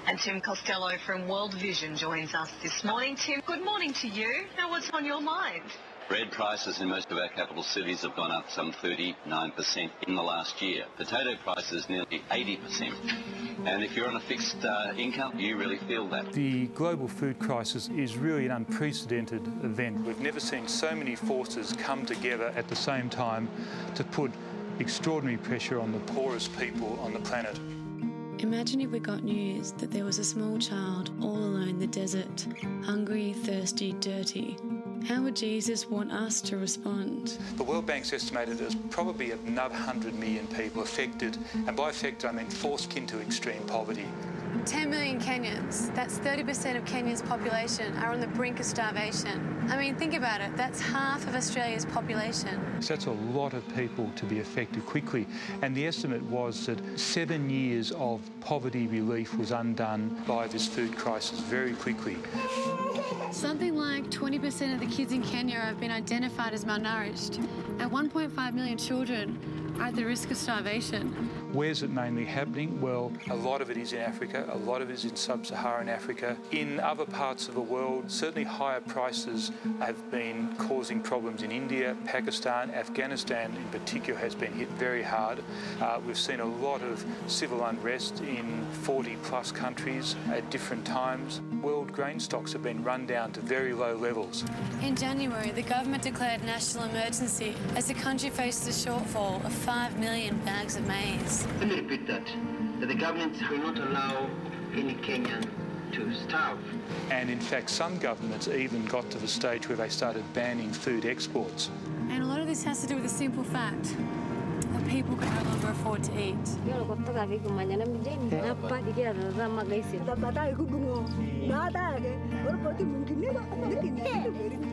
And Tim Costello from World Vision joins us this morning. Tim, good morning to you. Now, what's on your mind? Bread prices in most of our capital cities have gone up some 39% in the last year. Potato prices nearly 80%. And if you're on a fixed income, you really feel that. The global food crisis is really an unprecedented event. We've never seen so many forces come together at the same time to put extraordinary pressure on the poorest people on the planet. Imagine if we got news that there was a small child all alone in the desert, hungry, thirsty, dirty. How would Jesus want us to respond? The World Bank's estimated there's probably another 100 million people affected, and by affected I mean forced into extreme poverty. 10 million Kenyans, that's 30% of Kenya's population, are on the brink of starvation. I mean, think about it, that's half of Australia's population. So that's a lot of people to be affected quickly. And the estimate was that 7 years of poverty relief was undone by this food crisis very quickly. Something like 20% of the kids in Kenya have been identified as malnourished, and 1.5 million children are at the risk of starvation. Where's it mainly happening? Well, a lot of it is in Africa, a lot of it is in sub-Saharan Africa. In other parts of the world, certainly higher prices have been causing problems in India, Pakistan, Afghanistan in particular has been hit very hard. We've seen a lot of civil unrest in 40+ countries at different times. World grain stocks have been run down to very low levels. In January, the government declared national emergency as the country faces a shortfall of 5 million bags of maize. Let me repeat that the government will not allow any Kenyan to starve. And in fact, some governments even got to the stage where they started banning food exports. And a lot of this has to do with a simple fact, that people can no longer afford to eat.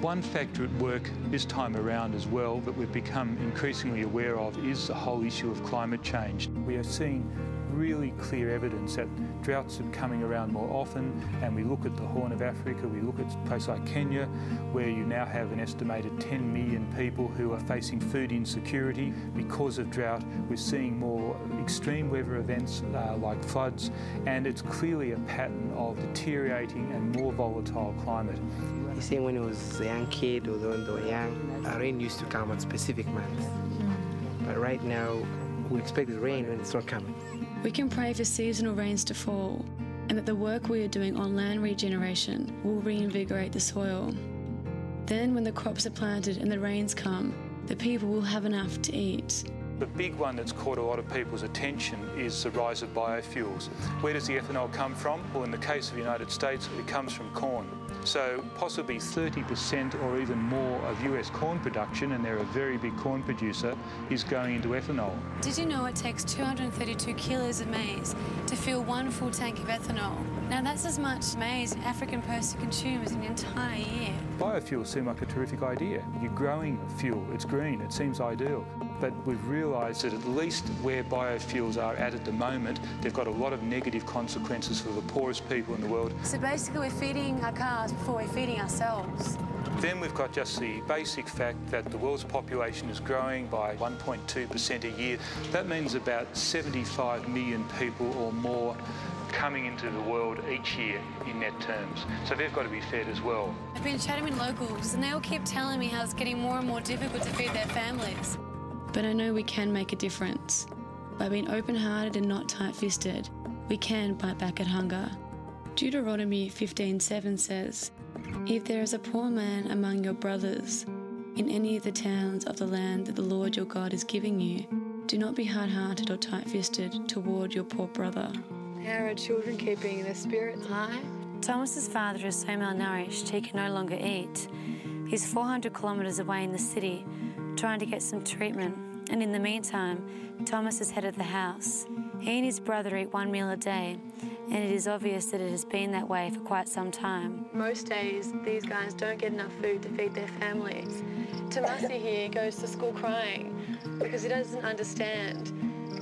One factor at work this time around as well that we've become increasingly aware of is the whole issue of climate change. We are seeing really clear evidence that droughts are coming around more often, and we look at the Horn of Africa, we look at places like Kenya, where you now have an estimated 10 million people who are facing food insecurity because of drought. We're seeing more extreme weather events like floods, and it's clearly a pattern of deteriorating and more volatile climate. You see, when I was a young kid, or when they were young, rain used to come at specific months. But right now, we expect the rain and it's not coming. We can pray for seasonal rains to fall, and that the work we are doing on land regeneration will reinvigorate the soil. Then when the crops are planted and the rains come, the people will have enough to eat. The big one that's caught a lot of people's attention is the rise of biofuels. Where does the ethanol come from? Well, in the case of the United States, it comes from corn. So possibly 30% or even more of US corn production, and they're a very big corn producer, is going into ethanol. Did you know it takes 232 kilos of maize to fill one full tank of ethanol? Now that's as much maize an African person consumes in an entire year. Biofuels seem like a terrific idea. You're growing fuel, it's green, it seems ideal. But we've realised that at least where biofuels are at the moment, they've got a lot of negative consequences for the poorest people in the world. So basically we're feeding our cars before we're feeding ourselves. Then we've got just the basic fact that the world's population is growing by 1.2% a year. That means about 75 million people or more coming into the world each year in net terms. So they've got to be fed as well. I've been chatting with locals and they all keep telling me how it's getting more and more difficult to feed their families. But I know we can make a difference. By being open-hearted and not tight-fisted, we can bite back at hunger. Deuteronomy 15:7 says, "If there is a poor man among your brothers, in any of the towns of the land that the Lord your God is giving you, do not be hard-hearted or tight-fisted toward your poor brother." How are children keeping their spirits high? Thomas's father is so malnourished he can no longer eat. He's 400 kilometres away in the city, trying to get some treatment, and in the meantime, Thomas is head of the house. He and his brother eat one meal a day, and it is obvious that it has been that way for quite some time. Most days, these guys don't get enough food to feed their families. Tomasi here goes to school crying because he doesn't understand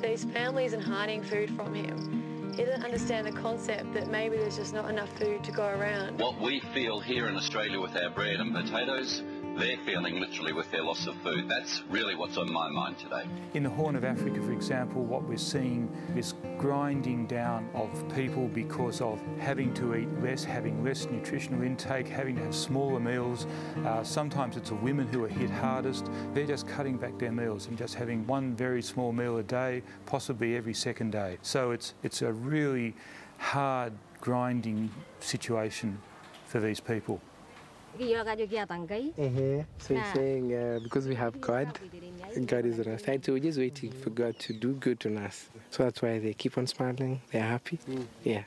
that his family isn't hiding food from him. He doesn't understand the concept that maybe there's just not enough food to go around. What we feel here in Australia with our bread and potatoes, they're feeling literally with their loss of food. That's really what's on my mind today. In the Horn of Africa, for example, what we're seeing is grinding down of people because of having to eat less, having less nutritional intake, having to have smaller meals. Sometimes it's the women who are hit hardest. They're just cutting back their meals and just having one very small meal a day, possibly every second day. So it's a really hard, grinding situation for these people. So he's saying because we have God, God is on our side, so we're just waiting for God to do good to us. So that's why they keep on smiling, they're happy. Yeah.